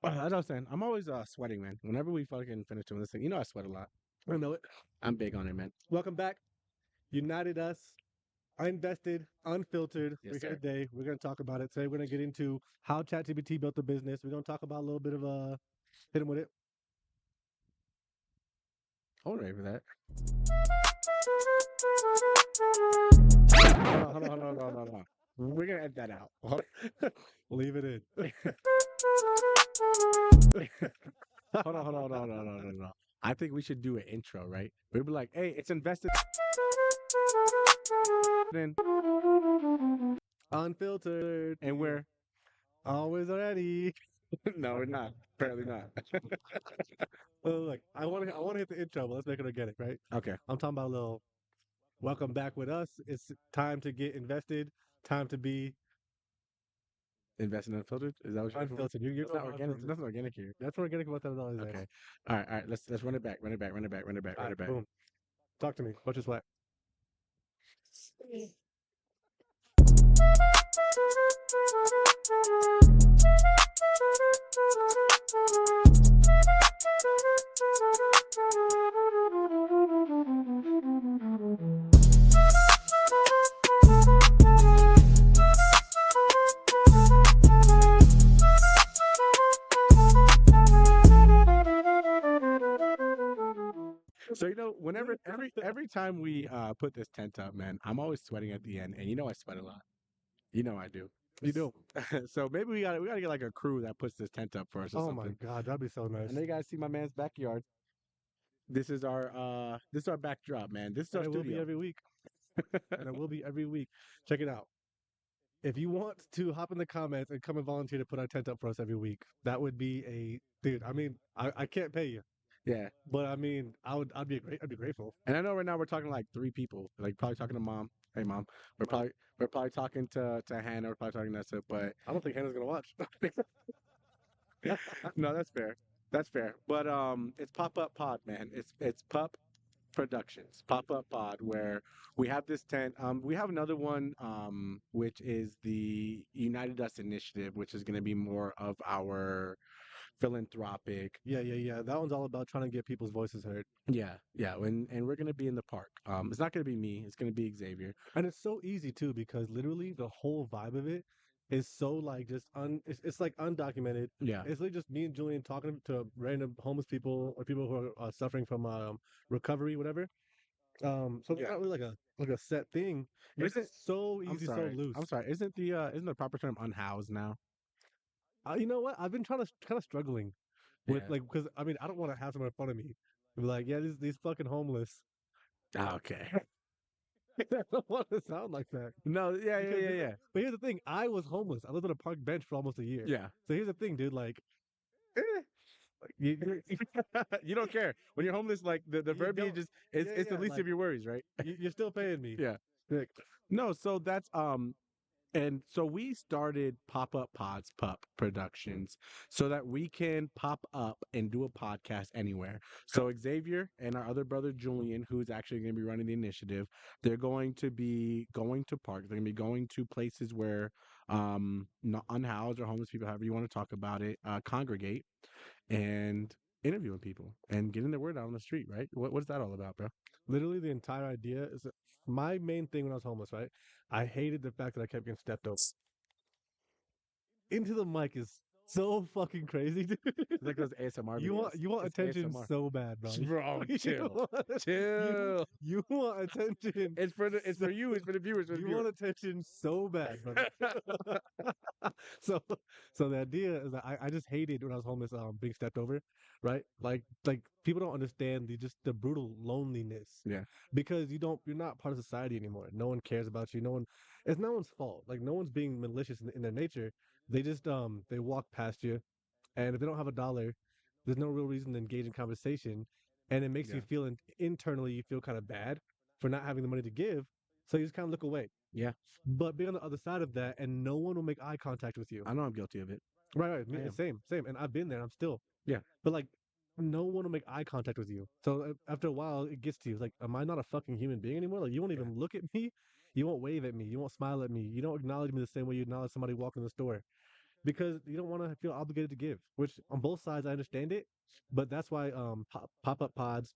As I was saying, I'm always sweating, man. Whenever we fucking finish doing this thing, I sweat a lot. I know it. I'm big on it, man. Welcome back. United Us, Invested, Unfiltered. Yes, We're here sir. today. We're going to talk about it. Today, we're going to get into how ChatGPT built the business. We're going to talk about a little bit of hit him with it. Hold on for that. Hold on. We're gonna edit that out. Leave it in. Hold on. I think we should do an intro, right? We'd be like, "Hey, it's invested in," Unfiltered. and we're Always ready. no, we're not. Apparently not. Look, I want to hit the intro, but let's make it organic, right? Okay, I'm talking about a little welcome back with us. It's time to get invested. Time to be invested unfiltered. Is that what you're looking for? unfiltered. You're It's not going organic. There's unfiltered. nothing organic here. That's organic about that always is. Okay. All right. Let's run it back. Run it back. Run it back. Run it back. Run it back. All Run right, it back. boom. Talk to me. What's your sweat? So whenever every time we put this tent up, man, I'm always sweating at the end, and I sweat a lot. I do. You do. So maybe we gotta get like a crew that puts this tent up for us or Oh my something. God, that'd be so I nice. know you guys see my man's backyard. This is our backdrop, man. This is And our it will be studio. every week. And it will be every week. Check it out. If you want to hop in the comments and come and volunteer to put our tent up for us every week, that would be a dude. I mean, I can't pay you, Yeah. but I mean, I'd be grateful. And I know right now we're talking to like three people, like probably talking to mom. Hey mom, we're Mom, probably we're probably talking to Hannah. We're probably talking to Nessa, but I don't think Hannah's gonna watch. no, that's fair. That's fair. But it's Pop Up Pod, man. It's Pup Productions, Pop Up Pod, where we have this tent. We have another one, which is the United Us Initiative, which is going to be more of our philanthropic. Yeah. That one's all about trying to get people's voices heard. Yeah, and we're going to be in the park. It's not going to be me. It's going to be Xavier. And it's so easy too because literally the whole vibe of it is so like just it's like undocumented. Yeah, It's literally just me and Julian talking to random homeless people or people who are suffering from recovery, whatever. So it's yeah. not really like a set thing. It's Isn't so I'm easy, so sorry. loose. I'm sorry. Isn't the proper term unhoused now? You know what? I've been trying to kind of struggling with Yeah. like because I mean I don't want to have someone in front of me be like, yeah, these fucking homeless. Ah, okay. I don't want to sound like that. No. Yeah. Yeah. Because Yeah. Yeah. but here's the thing, I was homeless. I lived on a park bench for almost a year. Yeah. So here's the thing, dude. Eh, Like you, you don't care when you're homeless. Like the you verbiage don't. is it's the Yeah. least Like of your worries, right? you're still paying me. Yeah. Like, No. So that's and so we started Pop Up Pods Pup Productions so that we can pop up and do a podcast anywhere. So Xavier and our other brother Julian, who's actually going to be running the initiative, they're going to be going to parks. They're going to be going to places where not unhoused or homeless people, however you want to talk about it, congregate and interviewing people and getting their word out on the street, right? What's that all about, bro? literally, the entire idea is that my main thing when I was homeless. Right, I hated the fact that I kept getting stepped over. Into the mic is so fucking crazy, dude. It's like those ASMR videos. You want It's attention ASMR. so bad, bro. Bro, You chill. want, Chill. you want attention. It's for you, it's for the viewers, for the You want viewers. attention so bad, brother. so so the idea is that I just hated when I was homeless being stepped over, right? Like people don't understand the brutal loneliness Yeah. because you're not part of society anymore. No one cares about you. It's no one's fault. Like no one's being malicious in their nature. They just they walk past you, and if they don't have a dollar, there's no real reason to engage in conversation, and it makes you Yeah. feel internally you feel kind of bad for not having the money to give, so you just kind of look away. Yeah. But being on the other side of that, and no one will make eye contact with you. I know I'm guilty of it. Right. I am. Same. And I've been there. And I'm still. Yeah. But like, no one will make eye contact with you. So after a while, it gets to you. It's like, am I not a fucking human being anymore? Like, you won't Yeah. even look at me. You won't wave at me. You won't smile at me. You don't acknowledge me the same way you acknowledge somebody walking in the store. because you don't want to feel obligated to give. Which on both sides I understand it, but that's why pop up pods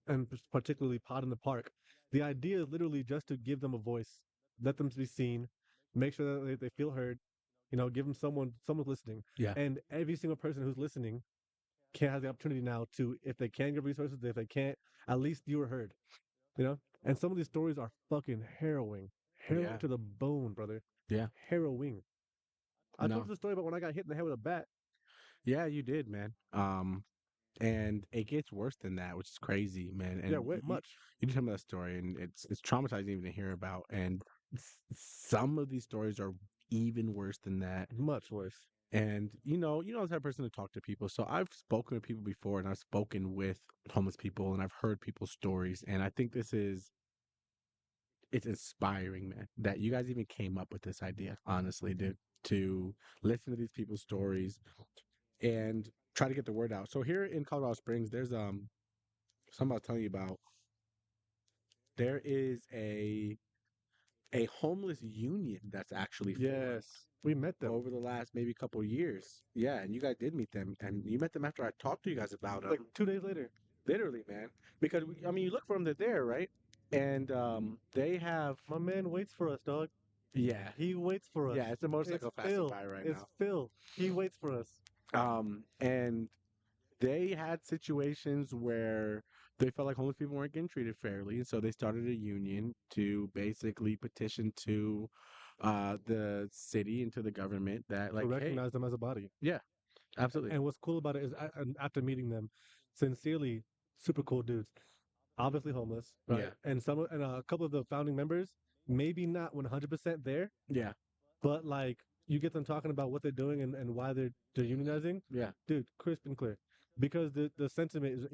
and particularly Pod in the Park, the idea is literally just to give them a voice, let them be seen, make sure that they feel heard, give them someone's listening, Yeah. and every single person who's listening can have the opportunity now to, if they can give resources, if they can't, at least you were heard, you know. And some of these stories are fucking harrowing, harrowing Yeah. to the bone, brother, Yeah. harrowing. I told you No. the story about when I got hit in the head with a bat. Yeah, you did, man. And it gets worse than that, which is crazy, man. Yeah, And way much, you just tell me that story, and it's traumatizing even to hear about. And some of these stories are even worse than that. much worse. And I was that person to talk to people. So I've spoken with people before, and I've spoken with homeless people, and I've heard people's stories. And I think it's inspiring, man, that you guys even came up with this idea, honestly, dude, to listen to these people's stories and try to get the word out. So here in Colorado Springs, there's something I'll tell you about. There is a homeless union that's actually formed Yes, we met them over the last maybe couple of years. Yeah, and you guys did meet them, and you met them after I talked to you guys about like them. 2 days later. Literally, man, because I mean, you look for them, they're there, right? And they have, My man waits for us, dog. yeah, He waits for us. yeah, it's a It's motorcycle passing Phil. by right It's now. Phil. He waits for us. And they had situations where they felt like homeless people weren't getting treated fairly, and so they started a union to basically petition to the city and to the government that, To like, hey, recognize them as a body. yeah, absolutely, And what's cool about it is, after meeting them, sincerely, super cool dudes. Obviously homeless, yeah, right? And a couple of the founding members, maybe not 100% there, yeah, but like you get them talking about what they're doing and why they're unionizing, yeah. dude, crisp and clear. Because the sentiment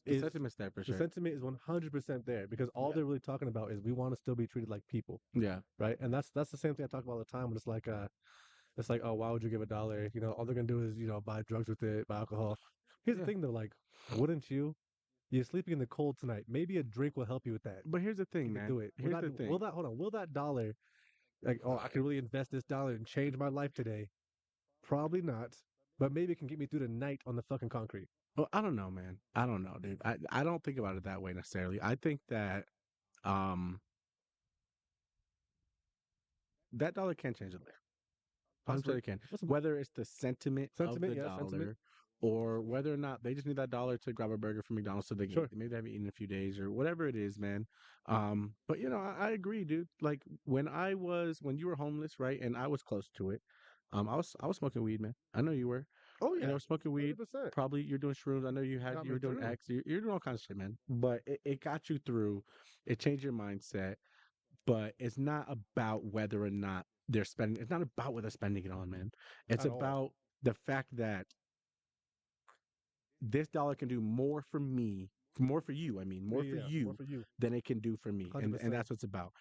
The sentiment's there for the sure. sentiment is 100% there because all Yeah, they're really talking about is we want to still be treated like people, yeah, right? And that's the same thing I talk about all the time when it's like, oh, why would you give $1? All they're gonna do is, buy drugs with it, buy alcohol. Here's the yeah. thing though, like, wouldn't you? You're sleeping in the cold tonight. Maybe a drink will help you with that. But here's the thing, You could man. do it. Here's the thing. Will that dollar, like, oh, I could really invest this dollar and change my life today? Probably not. But maybe it can get me through the night on the fucking concrete. Well, I don't know, man. I don't know, dude. I don't think about it that way necessarily. I think that um that dollar can't change the life. Possibly Possibly. it can. Possibly. Whether it's the sentiment of Sentiment, the yeah, sentiment. dollar or whether or not they just need that dollar to grab a burger from McDonald's so they can eat. Sure. Maybe they haven't eaten in a few days or whatever it is, man. But I agree, dude. Like when you were homeless, right? And I was close to it. I was smoking weed, man. I know you were. Oh And I yeah. was smoking weed. 100%. Probably you're doing shrooms. I know Got you me were doing through. X. You're doing all kinds of shit, man. But it got you through. It changed your mindset, but it's not about whether or not they're spending. It's not about what they're spending it on, man. It's At all. about the fact that this dollar can do more for me, more for you. I mean, more for Yeah, more you for you. than it can do for me, and 100%. that's what it's about.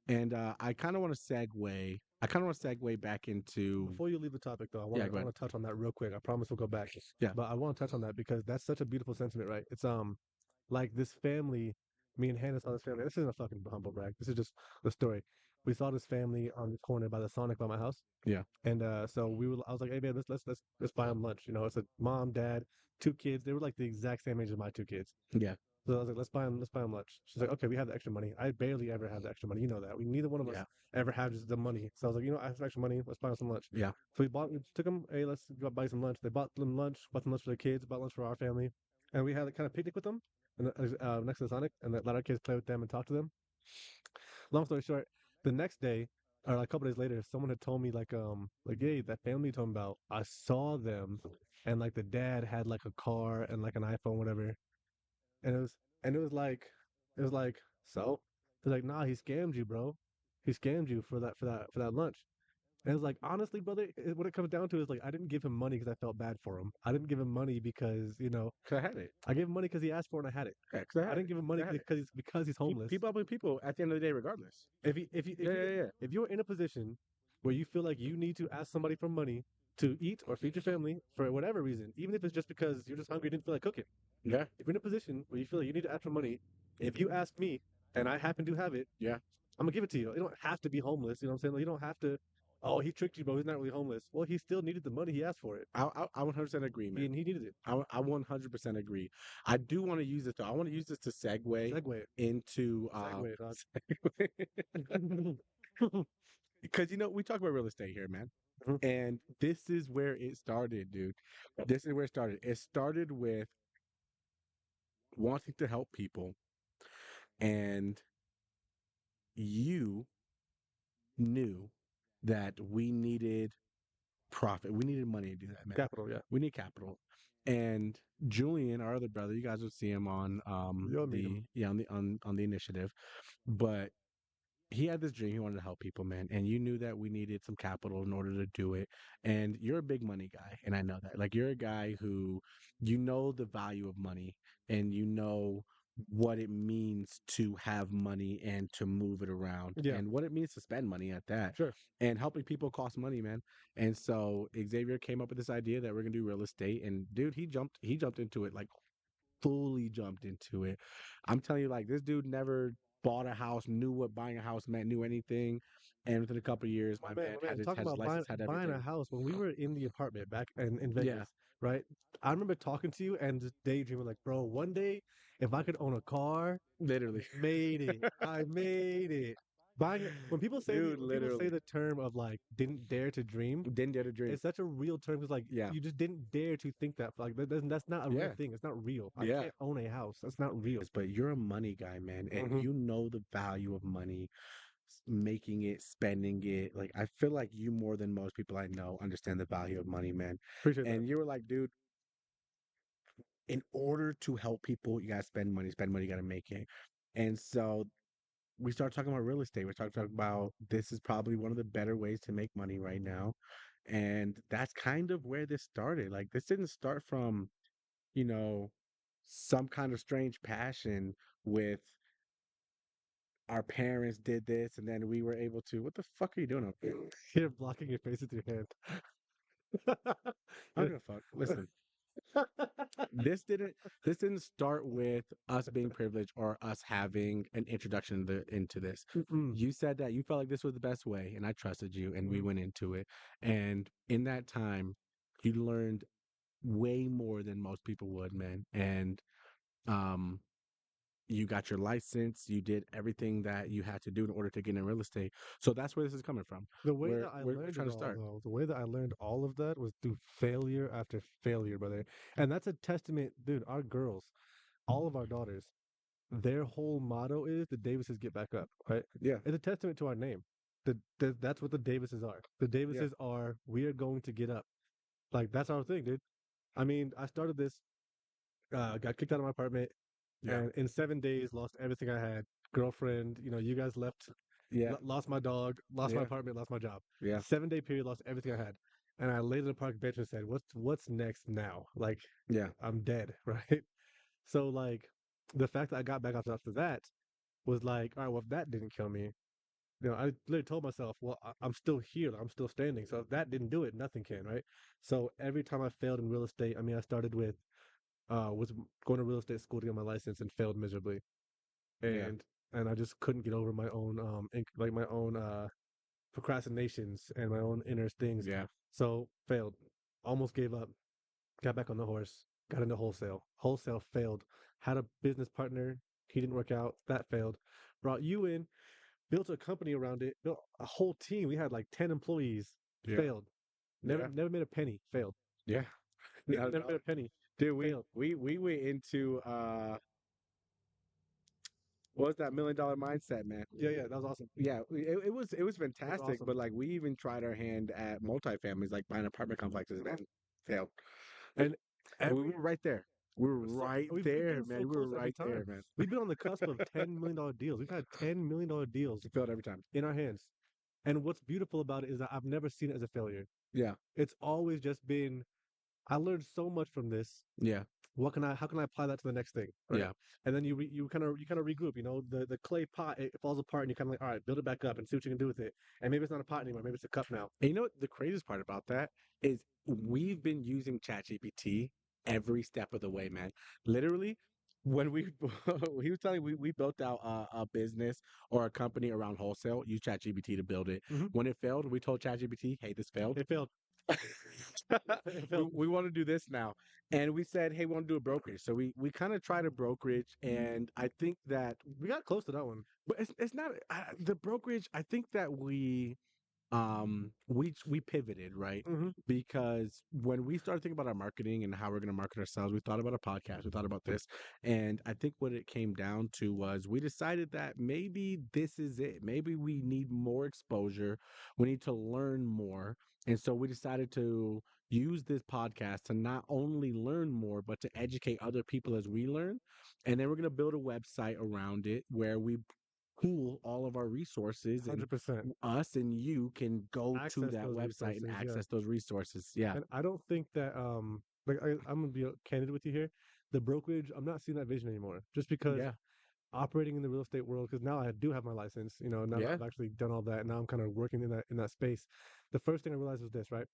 And I kind of want to segue. I kind of want to segue back into. Before you leave the topic, though, Yeah, I go ahead. want to touch on that real quick. I promise we'll go back, Yeah, but I want to touch on that because that's such a beautiful sentiment, right? It's like this family. Me and Hannah saw this family. This isn't a fucking humble brag. This is just the story. We saw this family on the corner by the Sonic by my house, yeah, and so I was like, hey babe, let's buy them lunch. It's a mom, dad, two kids. They were like the exact same age as my two kids. yeah, So I was like, let's buy them lunch. She's like, okay, we have the extra money. I barely ever have the extra money. You know that. We neither one of us yeah, ever have just the money. So I was like, I have some extra money. Let's buy them some lunch. yeah, So we took them, hey, let's go buy some lunch. They bought them lunch, bought some lunch for their kids, bought lunch for our family. And we had a kind of picnic with them and next to the Sonic and let our kids play with them and talk to them. Long story short, the next day, or like a couple days later, someone had told me like hey, that family you told me about, I saw them and like the dad had like a car and like an iPhone, whatever. And it was like, so? They're like, nah, he scammed you, bro. He scammed you for that lunch. And it's like, honestly, brother, what it comes down to is like, I didn't give him money because I felt bad for him. I didn't give him money because, cause I had it. I gave him money because he asked for it and I had it. Yeah, cause I I had didn't it. give him 'Cause money I had it. because he's homeless. People helping people at the end of the day, regardless. Yeah, yeah, yeah, If you're in a position where you feel like you need to ask somebody for money to eat or feed your family for whatever reason, even if it's just because you're just hungry, didn't feel like cooking. yeah, If you're in a position where you feel like you need to ask for money, if you ask me and I happen to have it, yeah, I'm gonna give it to you. You don't have to be homeless. You know what I'm saying? Like, you don't have to. Oh, he tricked you, bro. He's not really homeless. Well, he still needed the money. He asked for it. I 100% agree, man. He needed it. I 100% agree. I do want to use it though. I want to use this to segue Segway. into Segway, dog. because we talk about real estate here, man. Mhm. And this is where it started, dude. This is where it started. It started with wanting to help people, and you knew that we needed profit. We needed money to do that, man. Capital, yeah. We need capital. And Julian, our other brother, you guys will see him on You'll meet him. the yeah on the initiative, but he had this dream. He wanted to help people, man. And you knew that we needed some capital in order to do it. And you're a big money guy. And I know that. Like, you're a guy who, the value of money and you know what it means to have money and to move it around Yeah, and what it means to spend money at that. sure. And helping people costs money, man. And so Xavier came up with this idea that we're gonna do real estate. And dude, he jumped into it, like fully jumped into it. I'm telling you, like, this dude never bought a house, knew what buying a house meant, knew anything. And within a couple of years, my man My man, talking had his about license, had buying a everything. house when we were in the apartment back in Yeah, Vegas, right? I remember talking to you and just daydreaming, like, bro, one day if I could own a car, literally, made it. I made it. Buying it. dude, When people say literally the term of like didn't dare to dream, didn't dare to dream. it's such a real term because like Yeah, you just didn't dare to think that. Like that's not a real yeah, thing. It's not real. I yeah. can't own a house. That's not real. But you're a money guy, man, and Hmm. you know the value of money, making it, spending it. Like, I feel like you more than most people I know understand the value of money, man. Appreciate that. And you were like, dude, in order to help people, you gotta spend money, you gotta make it. And so we started talking about real estate. We started talking about this is probably one of the better ways to make money right now. And that's kind of where this started. Like, this didn't start from, you know, some kind of strange passion with our parents did this and then we were able to. What the fuck are you doing up there? You're blocking your face with your hand. I don't give a fuck. Listen, this didn't this didn't start with us being privileged or us having an introduction into this. Mm-mm. You said that you felt like this was the best way, and I trusted you, and we Mhm. went into it. And in that time, you learned way more than most people would, man. And um, you got your license. You did everything that you had to do in order to get in real estate. So that's where this is coming from. The way We're that I we're, we're learned trying it to all, start. though, the way that I learned all of that was through failure after failure, brother. And that's a testament, dude. Our girls, all of our daughters, their whole motto is the Davises get back up, right? Yeah, It's a testament to our name. That's what the Davises are. The yeah, Davises are, we are going to get up. Like, that's our thing, dude. I mean, I started this, got kicked out of my apartment, yeah, and in 7 days, lost everything I had. Girlfriend, you guys left, yeah, lost my dog, lost my yeah, apartment, lost my job. yeah, 7 day period, lost everything I had. And I laid on the park bench and said, what's next now? Like, yeah, I'm dead, right? So like the fact that I got back after that was like, all right, well, if that didn't kill me, I literally told myself, well, I'm still here, I'm still standing. So if that didn't do it, nothing can, right? So every time I failed in real estate, I mean, I started with was going to real estate school to get my license and failed miserably, yeah, and I just couldn't get over my own like my own procrastinations and my own inner things. yeah, So failed, almost gave up, got back on the horse, got into wholesale. Wholesale failed. Had a business partner, he didn't work out, that failed. Brought you in, built a company around it, built a whole team. We had like 10 employees, yeah, failed. yeah, Never made a penny, failed. yeah. Not a Never made dollar. a penny, Dude, failed. we went into what was that $1 million mindset, man? Yeah, yeah, that was awesome. Yeah, it was It was fantastic, awesome. but like we even tried our hand at multifamilies, like buying apartment complexes, man, failed. And And we every were right there. We were right we've there, been man. so We were close every right there, time. man. We've been on the cusp of $10 million deals. We've had $10 million deals We failed every time. in our hands. And what's beautiful about it is that I've never seen it as a failure. Yeah, It's always just been, I learned so much from this. yeah, How can I apply that to the next thing, right? yeah. And then you kind of regroup. The clay pot, it falls apart, and you kind of like, all right, build it back up and see what you can do with it. And maybe it's not a pot anymore, maybe it's a cup now. And you know what the craziest part about that is we've been using ChatGPT every step of the way, man. Literally, when we he was telling me we built out a business or a company around wholesale. Use ChatGPT to build it. Hmm. When it failed, we told ChatGPT, "Hey, this failed. It failed. It we failed. we want to do this now." And we said, "Hey, we want to do a brokerage." So we kind of tried a brokerage, and I think that, We got close to that one. but it's not the brokerage. I think that we pivoted, right? Hmm. Because when we started thinking about our marketing and how we're going to market ourselves, we thought about a podcast, we thought about this, and I think what it came down to was we decided that maybe this is it. Maybe we need more exposure, we need to learn more. And so we decided to use this podcast to not only learn more but to educate other people as we learn. And then we're going to build a website around it where we pool all of our resources, and 100%. us and you can go to Access that those website and resources. Yeah. access those resources. Yeah. And I don't think that like I'm gonna be candid with you here. The brokerage, I'm not seeing that vision anymore. Just because Yeah. operating in the real estate world, because now I do have my license, now that Yeah. I've actually done all that, and now I'm kind of working in that space. The first thing I realized was this, right?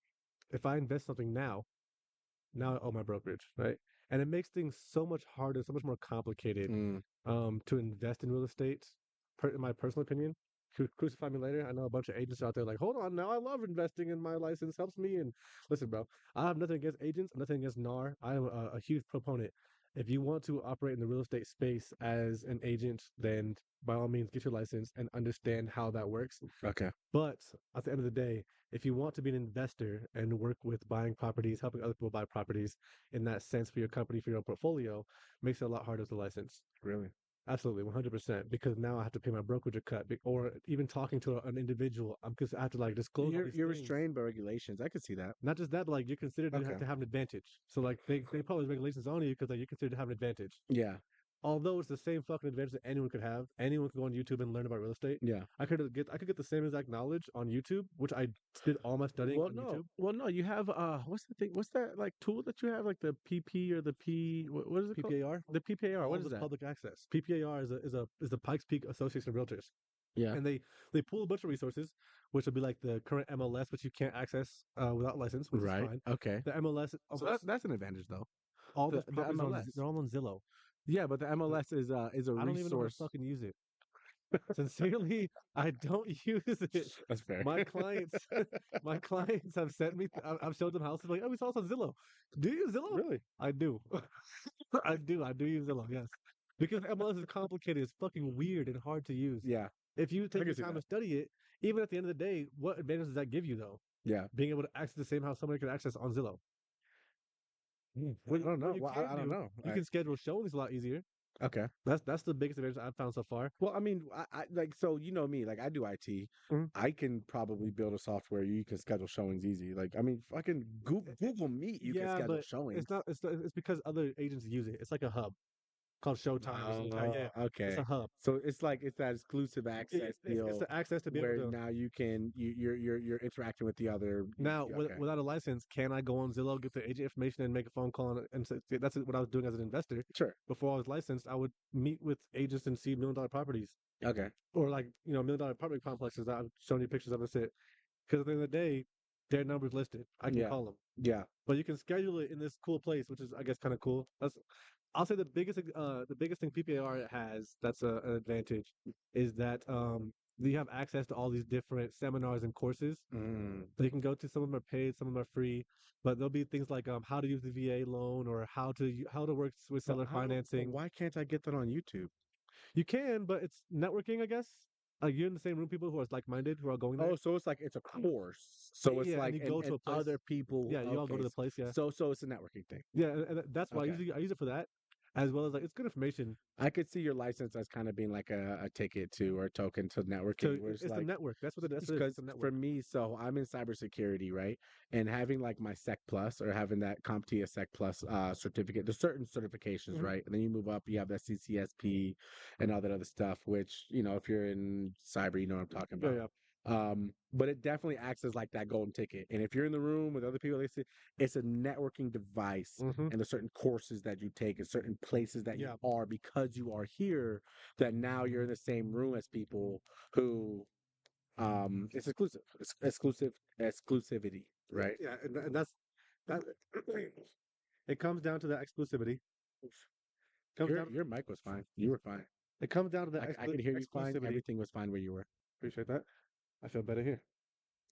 If I invest something now I owe my brokerage, right? And it makes things so much harder, so much more complicated Mm, to invest in real estate, in my personal opinion. Crucify me later. I know a bunch of agents out there like, hold on now, I love investing and my license helps me. And listen, bro, I have nothing against agents, nothing against NAR. I am a huge proponent. If you want to operate in the real estate space as an agent, then by all means get your license and understand how that works. okay. But at the end of the day, if you want to be an investor and work with buying properties, helping other people buy properties in that sense for your company, for your portfolio, makes it a lot harder with the license. Really? Absolutely, 100%. Because now I have to pay my brokerage a cut, or even talking to an individual, because I have to like disclose all these You're things. restrained by regulations. I could see that. Not just that, but like you're considered to Okay. to have an advantage. So like they publish regulations on you because like you're considered to have an advantage. Yeah. Although it's the same fucking advantage that anyone could have. Anyone could go on YouTube and learn about real estate. Yeah. I could get the same exact knowledge on YouTube, which I did all my studying Well, on no. YouTube. Well, no. You have what's the thing? What's that like tool that you have? Like the PP or the P? What is it called? PPAR, The PPAR. all What of is it's that? public access. PPAR is the Pikes Peak Association of Realtors, Yeah. and they pool a bunch of resources, which would be like the current MLS, which you can't access without license, which is Right. fine. Okay. The MLS, So that's an advantage though. all those The properties are MLS. they're all on Zillow. Yeah, but the But MLS is a I don't even know how to resource. fucking use it. Sincerely, I don't use it. That's fair. My clients, my clients have sent me. I've showed them houses like, oh, we saw this on Zillow. Do you use Zillow? Really? I do. I do. I do use Zillow. Yes, because MLS is complicated. It's fucking weird and hard to use. Yeah. If you I take can your see time to that. study it, even at the end of the day, what advantage does that give you though? Yeah. Being able to access the same house somebody could access on Zillow. I don't What know. you Well, can I don't do, know. you can schedule showings a lot easier. Okay. That's the biggest advantage I've found so far. Well, I mean, I like so you know me, like I do IT. Mhm. I can probably build a software you can schedule showings easy. Like I mean, fucking Google Meet, you can Yeah, schedule but showings. it's because other agents use it. It's like a hub called Showtime or something. Yeah, it's Okay. a hub. So it's that exclusive access It's deal the access to be able where to. now you can you're interacting with the other. Now, Okay. without a license, can I go on Zillow, get the agent information, and make a phone call? And say, that's what I was doing as an investor. Sure. Before I was licensed, I would meet with agents and see $1 million properties, Okay. or like $1 million apartment complexes that I've shown you pictures of and said, because at the end of the day, their numbers listed. I can Yeah. call them, Yeah. but you can schedule it in this cool place, which is I guess kind of cool. I'll say the biggest thing PPAR has that's an advantage is that you have access to all these different seminars and courses Mm. that you can go to. Some of them are paid, some of them are free, but there'll be things like how to use the VA loan or how to work with But seller but financing. why can't I get that on YouTube? You can, but it's networking, I guess. You're in the same room, people who are like-minded who are going Oh, there. so it's like it's a course. So it's Yeah, and like you go to and a place. other people. Yeah, you all go Okay. to the place. Yeah, So it's a networking thing. yeah, and that's why Okay. I use it for that, as well as like it's good information. I could see your license as kind of being like a ticket to or a token to networking, So where it's it's the like network. That's what it is. It's because a for network. me, so I'm in cybersecurity, right? And having like my Sec Plus or having that CompTIA Sec Plus certificate, there's certain certifications, Mhm. right? And then you move up, you have that CCSP and all that other stuff, which, if you're in cyber, you know what I'm talking Yeah, about. yeah. But it definitely acts as like that golden ticket. And if you're in the room with other people, it's a networking device. Hmm. And there's certain courses that you take and certain places that you Yeah. are because you are here, that now you're in the same room as people who it's exclusive. It's exclusivity, Yeah, right? yeah, and that's that. It comes down to that exclusivity. Comes Your down. your mic was fine. You were fine. It comes down to the I could hear you fine. exclusivity. Everything was fine where you were. Appreciate that. I feel better here.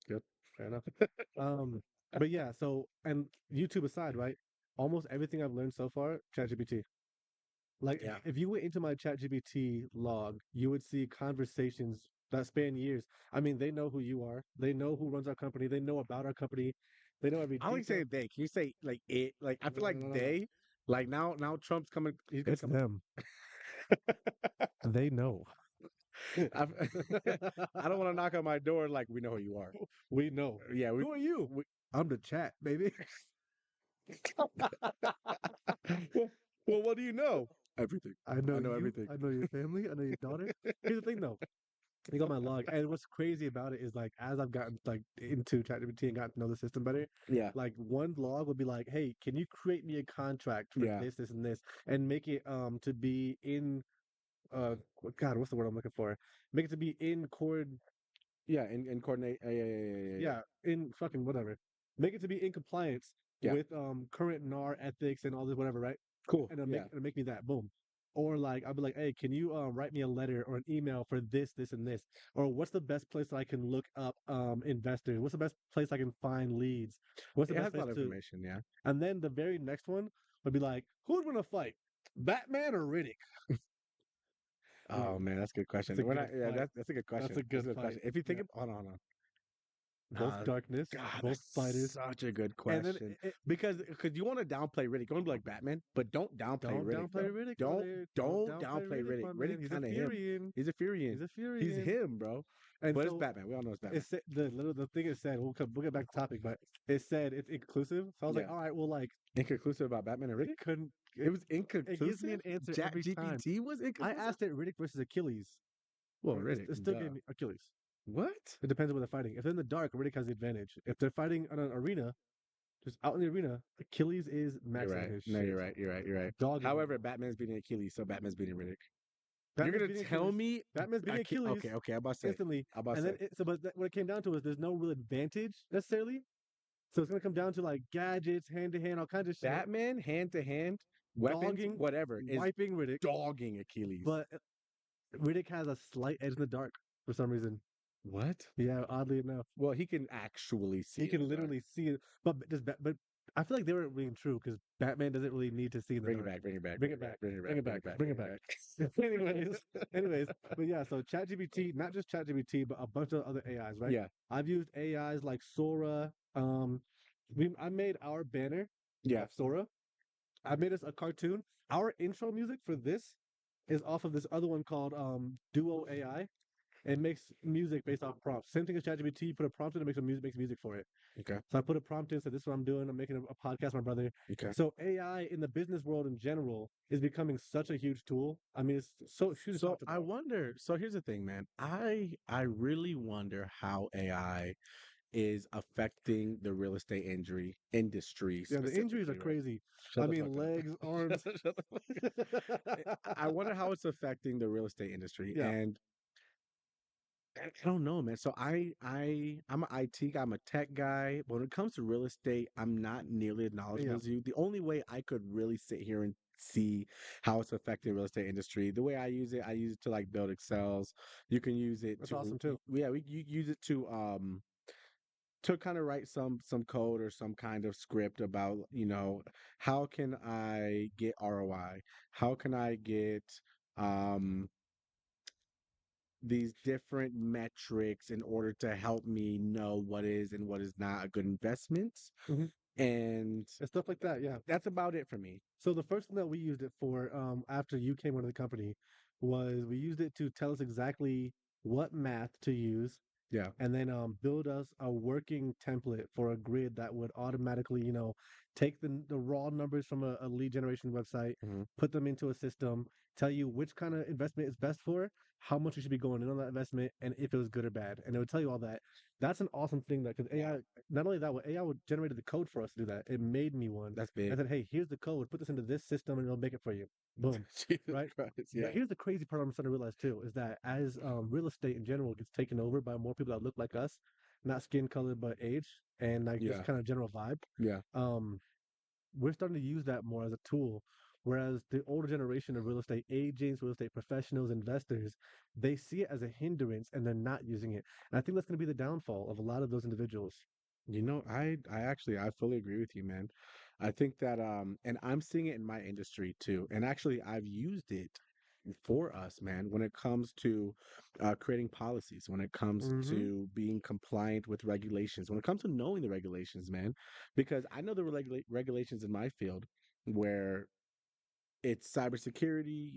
Good. Fair enough. Um, but yeah, so and YouTube aside, right? Almost everything I've learned so far, ChatGPT. Like Yeah. if you went into my ChatGPT log, you would see conversations that span years. I mean, they know who you are. They know who runs our company. They know about our company. They know every I only say detail. they. Can you say like it? Like I feel No, like no, no, no. they. Like now Trump's coming. He's gonna It's come. them. They know. I've, I don't want to knock on my door like we know who you are. We know. Yeah, Who are you? we I'm the chat, baby. well, what do you know? Everything. I know I know you. everything. I know your family. I know your daughter. Here's the thing, though. You got my log, and what's crazy about it is like as I've gotten like into ChatGPT and gotten to know the system better, Yeah, like one log would be like, "Hey, can you create me a contract for yeah, this, this, and this, and make it to be in God, what's the word I'm looking for? Make it to be in cord, yeah. And coordinate. Yeah. yeah, in fucking whatever. Make it to be in compliance Yeah. with current NAR ethics and all this whatever, right? Cool. And Yeah. it'll make me that boom. Or like I'll be like, hey, can you write me a letter or an email for this, this, and this? Or what's the best place that I can look up investors? What's the best place I can find leads? What's the It best has a place lot of to? information. Yeah. And then the very next one would be like, who's gonna fight, Batman or Riddick? Oh Ooh, man, that's a good that's question. a When good I yeah, fight. that's a good That's question. a That's a good good fight. question. If you think Yeah, of, hold on. both Nah, darkness, God, both that's fighters, such a good and then question. Because you want to downplay Riddick. You want to be like Batman, but don't downplay don't Riddick downplay though. Riddick, Don't brother. Don't don't downplay downplay Riddick, Riddick. my man. Riddick's He's a kind of him. Furion. He's a Furion. He's a He's Furion. him, bro. And But it's so Batman. We all know it's it Batman. said the thing it said. We'll get back to the topic, but it said it's inclusive. So I was like, Yeah. all right, well, like Inconclusive about Batman and it Riddick. couldn't. It was It gives me inconclusive. an answer Chat every time. GPT was I inconclusive. asked it Riddick versus Achilles. Well, Or Riddick, it's still duh. getting Achilles. What? It depends on what they're fighting. If they're in the dark, Riddick has the advantage. If they're fighting in an arena, just out in the arena, Achilles is You're maxing right. his No, you're shit, right. You're right. You're right. dogging him. However, Batman's beating Achilles, so Batman's beating Riddick. You're Batman's gonna beating tell Achilles. me Batman's beating I can't, Achilles okay, okay, I'm about to say. instantly, I'm about to and say. then what it came down to is there's no real advantage necessarily. So it's gonna come down to like gadgets, hand to hand, all kinds of shit, Batman hand to hand, weapons, dogging, whatever, is wiping Riddick. dogging Achilles. But Riddick has a slight edge in the dark for some reason. What? Yeah, oddly enough, Well, he can actually he see in the can dark. literally see it. But I feel like they weren't being true because Batman doesn't really need to see in the Bring it dark. back, bring it back, Bring bring it it back, back, bring it bring back, it bring back, it back, bring it bring it back. back. anyways, but yeah. So ChatGPT, not just ChatGPT, but a bunch of other AIs, right? Yeah, I've used AIs like Sora. I made our banner yeah. of Sora. I made us a cartoon. Our intro music for this is off of this other one called Duo AI. It makes music based off prompts. Same thing as ChatGPT. You put a prompt in, it makes music for it. Okay, So I put a prompt in, said this is what I'm doing. I'm making a podcast, my brother. okay. So AI in the business world in general is becoming such a huge tool. I mean, it's so huge to So talk I about. wonder. So here's the thing, man. I really wonder how AI is affecting the real estate industry Yeah, the injuries are specifically, right? crazy. Shut I the mean, fuck up. legs, Shut arms. the, shut the fuck up. I wonder how it's affecting the real estate industry. Yeah, And I don't know, man. So I'm an IT guy, I'm a tech guy. But when it comes to real estate, I'm not nearly as knowledgeable yeah, as you. The only way I could really sit here and see how it's affecting the real estate industry, the way I use it to like build Excels. You can use it that's to awesome too. yeah, you use it to kind of write some code or some kind of script about, how can I get ROI? How can I get um these different metrics in order to help me know what is and what is not a good investment. Hmm. And And stuff like that. Yeah. that's about it for me. So the first thing that we used it for, after you came into the company, was we used it to tell us exactly what math to use Yeah. and then build us a working template for a grid that would automatically, take the raw numbers from a lead generation website, Hmm. put them into a system, tell you which kind of investment is best for, how much you should be going in on that investment, and if it was good or bad. And it would tell you all that. That's an awesome thing that because AI, not only that, what AI would generated the code for us to do that. It made me one. That's I big. said, hey, here's the code. Put this into this system, and it'll make it for you. Boom. Jesus Right. Christ. But Yeah. here's the crazy part I'm starting to realize too is that as real estate in general gets taken over by more people that look like us, not skin color but age and like this Yeah. kind of general vibe, Yeah. um, we're starting to use that more as a tool Whereas the older generation of real estate agents, real estate professionals, investors, they see it as a hindrance and they're not using it. And I think that's going to be the downfall of a lot of those individuals. I actually I fully agree with you, man. I think that and I'm seeing it in my industry too. And actually I've used it for us, man, when it comes to creating policies, when it comes Hmm. to being compliant with regulations, when it comes to knowing the regulations, man, because I know there were regulations in my field where it's cybersecurity,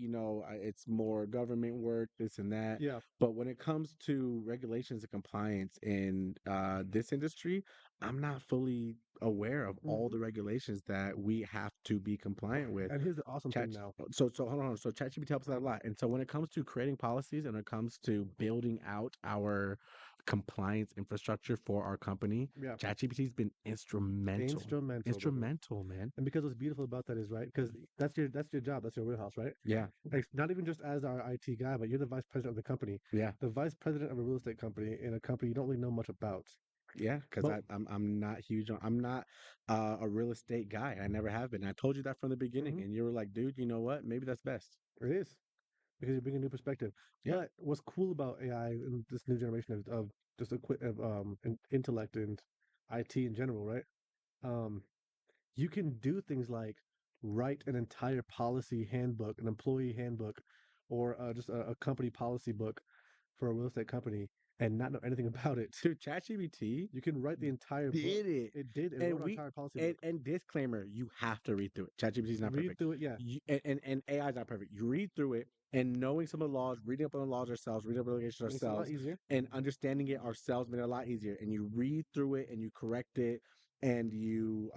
it's more government work, this and that. Yeah. But when it comes to regulations and compliance in this industry, I'm not fully aware of all Hmm. the regulations that we have to be compliant with. And here's the awesome Chat, thing now. so hold on. So ChatGPT helps out a lot. And so when it comes to creating policies and when it comes to building out our compliance infrastructure for our company, Yeah. ChatGPT's been instrumental. Instrumental, brother. Instrumental, man. And because what's beautiful about that is right, because that's your job, that's your wheelhouse, right? Yeah. Like not even just as our IT guy, but you're the vice president of the company, Yeah. the vice president of a real estate company in a company you don't really know much about. Yeah, because But I'm not huge on I'm not a real estate guy. I never have been. I told you that from the beginning, mhm, and you were like, dude, you know what? Maybe that's best. it is because you bring a new perspective. Yeah. But what's cool about AI and this new generation of just intellect and IT in general, right? Um, you can do things like write an entire policy handbook, an employee handbook, or just a company policy book for a real estate company and not know anything about it. Dude, ChatGPT You can write the entire book. did it. It did. It wrote And an we entire policy and, book. and disclaimer, you have to read through it. ChatGPT is not Read perfect. through it. Yeah. And AI is not perfect. You read through it and knowing some of the laws, reading up on the laws ourselves, reading up on the regulations Makes it a lot ourselves, easier. and understanding it ourselves made it a lot easier. And you read through it and you correct it and you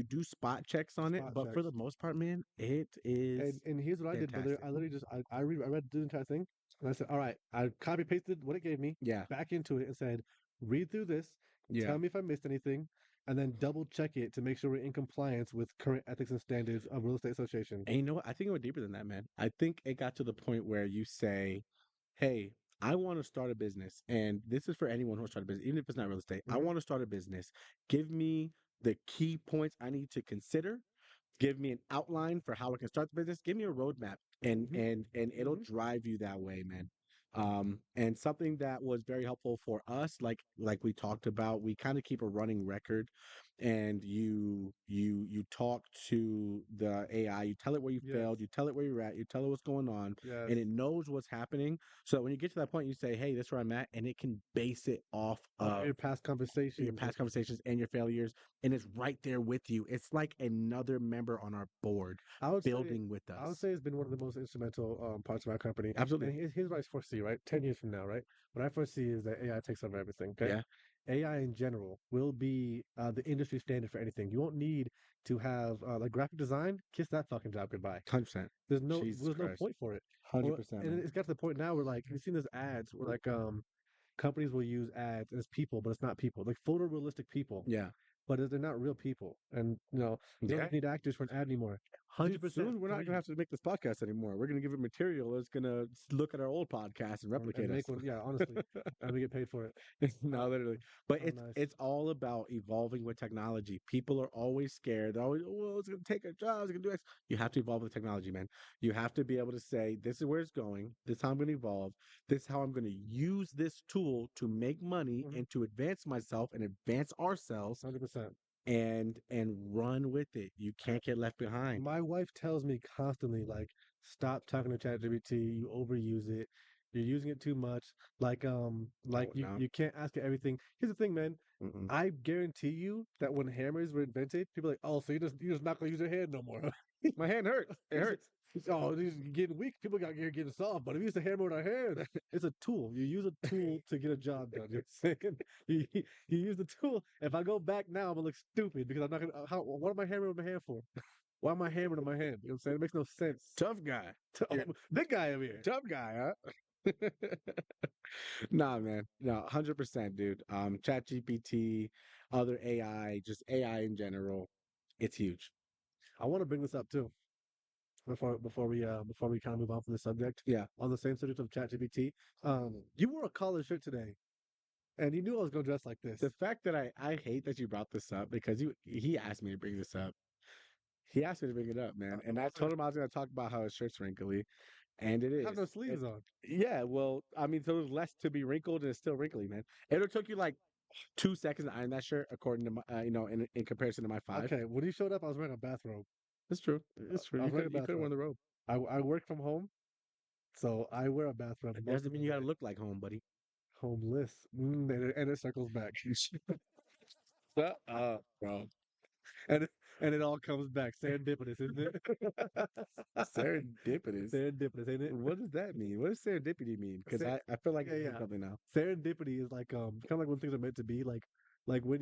do spot checks on it. Spot But for the checks. most part, man, it is And here's what I did, brother. fantastic. I literally just I read the entire thing, and I said, all right, I copy pasted what it gave me Yeah. back into it and said, read through this, Yeah. tell me if I missed anything, and then double check it to make sure we're in compliance with current ethics and standards of real estate associations. And you know what? I think it went deeper than that, man. I think it got to the point where you say, hey, I want to start a business. And this is for anyone who wants to start a business, even if it's not real estate. I Hmm. want to start a business. Give me the key points I need to consider, give me an outline for how I can start the business, give me a roadmap, and Hmm. and it'll Hmm. drive you that way, man. And something that was very helpful for us, like we talked about, we kind of keep a running record, and you talk to the AI, you tell it where you Yes, failed, you tell it where you're at, you tell it what's going on, yes. and it knows what's happening. So when you get to that point, you say, hey, this is where I'm at, and it can base it off Off of of your past your conversations, past conversations and your failures, and it's right there with you. It's like another member on our board I would say building with I would us. say it's been one of the most instrumental parts of our company. Absolutely. And here's what I foresee, right? 10 years from now, right? What I foresee is that AI takes over everything. Okay. Yeah. AI in general will be the industry standard for anything. You won't need to have like graphic design. Kiss that fucking job goodbye. 100%. Jesus There's no Christ. point for it. Or 100%, and man. it's got to the point now where like you've seen those ads where like companies will use ads and it's people, but it's not people, like photorealistic people, Yeah. but they're not real people. And you don't Yeah. even need actors for an ad anymore. Dude, 100% soon we're not going to free. have to make this podcast anymore. We're going to give it material that's going to look at our old podcast and And replicate us. make one. Yeah, honestly, and we get paid for it. No, Uh, literally. But oh, nice. it's all about evolving with technology. People are always scared. They're always, well, it's gonna take a job, it's gonna do X. You have to evolve with technology, man. You have to be able to say, this is where it's going, this is how I'm gonna evolve, this is how I'm gonna use this tool to make money Mhm. and to advance myself and advance ourselves 100%. and run with it. You can't get left behind. My wife tells me constantly, like, stop talking to ChatGPT. You overuse it. You're using it too much. Oh Like no. you can't ask it everything. Here's the thing, man. Mm-mm. I guarantee you that when hammers were invented, people are like, oh, so you're just not gonna use your hand no more. My hand hurts. It It's, hurts. oh, these are getting weak. People got here getting soft. But if you use the hammer with our hand, it's a tool. You use a tool to get a job done. You're saying you use the tool. If I go back now, I'm gonna look stupid because I'm not gonna. What am I hammering with my hand for? Why am I hammering in my hand? You know what I'm saying? It makes no sense. Tough guy. Oh, Yeah. big guy over here. Tough guy, huh? Nah, man. No, 100%, dude. ChatGPT, other AI, just AI in general, it's huge. I want to bring this up too before we kind of move on from the subject. Yeah. On the same subject of ChatGPT, you wore a collared shirt today, and you knew I was gonna dress like this. The fact that I hate that you brought this up because he asked me to bring this up. He asked me to bring it up, man, and I Also, told him I was going to talk about how his shirt's wrinkly, and it have is. no It, sleeves on. yeah, well, I mean, so there's less to be wrinkled, and it's still wrinkly, man. It'll took you like 2 seconds to iron that shirt, according to my, in comparison to my five. Okay, when you showed up, I was wearing a bathrobe. It's true. It's true. I was wearing a You could have worn bathrobe. the robe. I work from home, so I wear a bathrobe That most doesn't of mean the you got to day. look like home, buddy. Homeless, and it circles back, Bro. and and it all comes back. Serendipitous, isn't it? Serendipitous. Serendipitous, ain't it? What does that mean? What does serendipity mean? Because Ser- I feel like yeah, it means yeah. something now. Serendipity is like kind of like when things are meant to be. Like Uh, when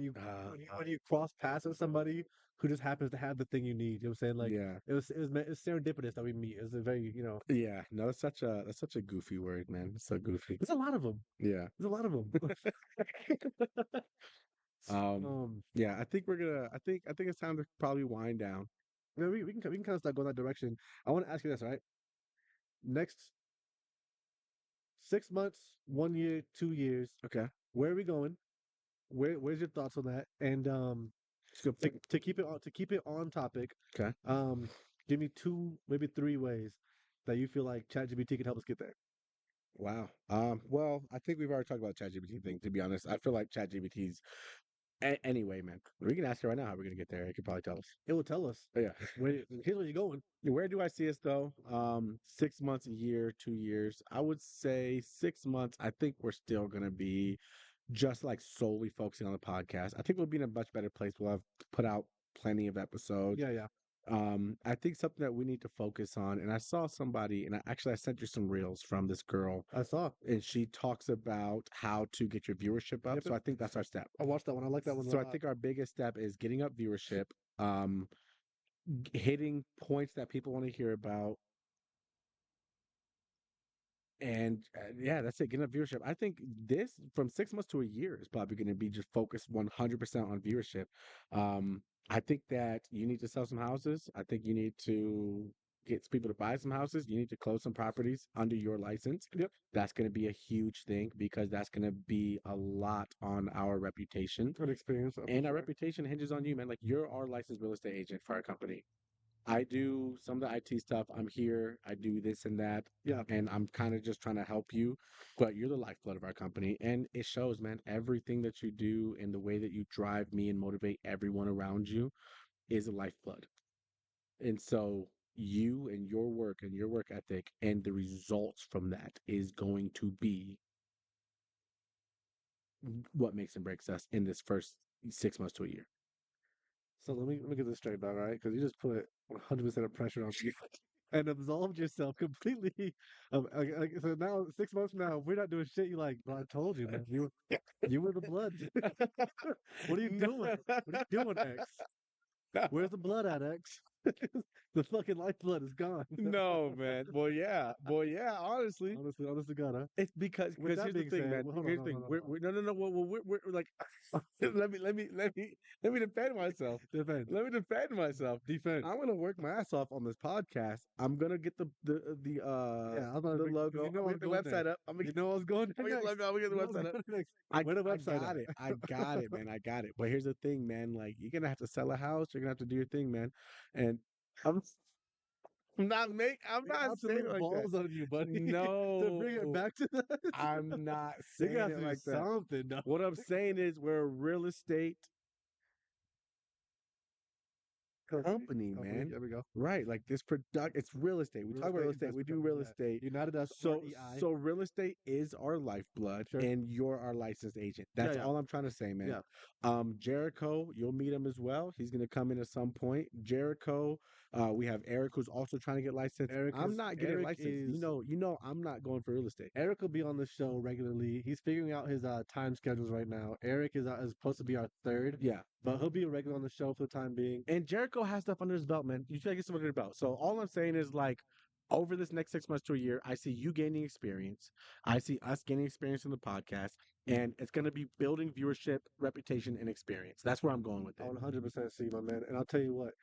you cross paths with somebody who just happens to have the thing you need. You know what I'm saying? Like yeah. it's serendipitous that we meet. It's a very Yeah. No, that's such a goofy word, man. It's so goofy. there's a lot of them. Yeah. There's a lot of them. Um, um, yeah, I think it's time to probably wind down. yeah, we can kind of start going that direction. I want to ask you this, right? Next 6 months, 1 year, 2 years, Okay. where are we going? Where's your thoughts on that? And So, to keep it on topic, okay. um, give me two, maybe three ways that you feel like ChatGPT can help us get there. Wow. Well, I think we've already talked about ChatGPT thing, to be honest. I feel like ChatGPT's anyway, man. We can ask her right now how we're gonna get there. It could probably tell us. It will tell us But yeah. here's where you're going. Where do I see us though? 6 months, a year, 2 years. I would say 6 months. I think we're still gonna be just like solely focusing on the podcast. I think we'll be in a much better place. We'll have put out plenty of episodes. Yeah, yeah. I think something that we need to focus on, and I saw somebody, and I sent you some reels from this girl, I saw. and she talks about how to get your viewership up. Yep, So I think that's our step. I watched that one. I like that one a So I lot. think our biggest step is getting up viewership, um, hitting points that people want to hear about, and yeah, that's it. Getting up viewership. I think this from 6 months to a year is probably going to be just focused 100% on viewership. I think that you need to sell some houses. I think you need to get people to buy some houses. You need to close some properties under your license. Yep. That's going to be a huge thing because that's going to be a lot on our reputation. Good experience, for And our sure. reputation hinges on you, man. Like you're our licensed real estate agent for our company. I do some of the IT stuff. I'm here. I do this and that. Yeah. And I'm kind of just trying to help you. But you're the lifeblood of our company. And it shows, man. Everything that you do and the way that you drive me and motivate everyone around you is a lifeblood. And so you and your work ethic and the results from that is going to be what makes and breaks us in this first 6 months to a year. So let me get this straight, about right? Because you just put 100% of pressure on me and absolved yourself completely. So now 6 months from now, if we're not doing shit. You like, bro, I told you, man. You were the blood. What are you No, doing? What are you doing, X? Where's the blood at, X? The fucking lifeblood is gone. no, man. Well, yeah. Honestly, Honest to God, huh? it's With because that here's the being thing, said, man. well, Here's the thing. We're no, no, no. We're like, let me defend myself. defend, Let me defend myself. defend. I'm gonna work my ass off on this podcast. I'm gonna get Yeah, I was about to the bring because logo. you know I'm I gonna was get the going there. website up. You know I was going there next. I'm gonna get You the know I was website up. going there next. Where the I website got at? it. I got it, man. I got it. But here's the thing, man. Like you're gonna have to sell a house. You're gonna have to do your thing, man. And I'm I'm The not saying it absolute like that. balls on you, buddy, to bring it No, back to that. I'm not You're gonna saying have it to do like that. something, dog. What I'm saying is we're a real estate company, Company. man. There we go. Right. Like this product, it's real estate. We Real talk about estate real estate. We investment do company. real Yeah. estate. United us So, REI. so real estate is our lifeblood Sure. and you're our licensed agent. Yeah, That's yeah, all I'm trying to say, man. yeah. Jericho, you'll meet him as well. He's going to come in at some point. Jericho, we have Eric who's also trying to get licensed. I'm not getting Eric licensed. is I'm not going for real estate. Eric will be on the show regularly. He's figuring out his time schedules right now. Eric is supposed to be our third, Yeah. but he'll be a regular on the show for the time being. And Jericho has stuff under his belt, man. You should get stuff under your belt. So all I'm saying is like over this next 6 months to a year, I see you gaining experience. I see us gaining experience in the podcast. And it's gonna be building viewership, reputation, and experience. That's where I'm going with I it. 100% see, my man. And I'll tell you what,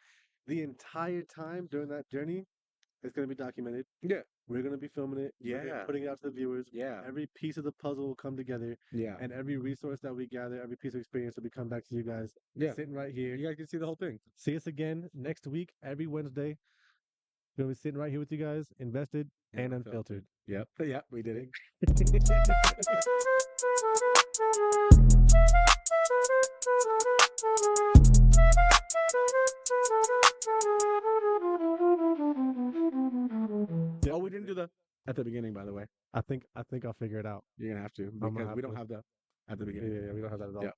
the entire time during that journey, it's going to be documented. Yeah. We're gonna be filming it. We're gonna be Yeah. putting it out to the viewers. Yeah. Every piece of the puzzle will come together, Yeah. and every resource that we gather, every piece of experience will be come back to you guys. Yeah. Sitting right here. You guys can see the whole thing. See us again next week, every Wednesday. We're gonna be sitting right here with you guys, invested and unfiltered. Yep. Yep. We did it. Oh, we didn't do the at the beginning, by the way. I think I'll figure it out. You're gonna have to gonna because have we don't to. have the at the Yeah, beginning. we don't have that at all. Yeah.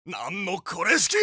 なんのこれ式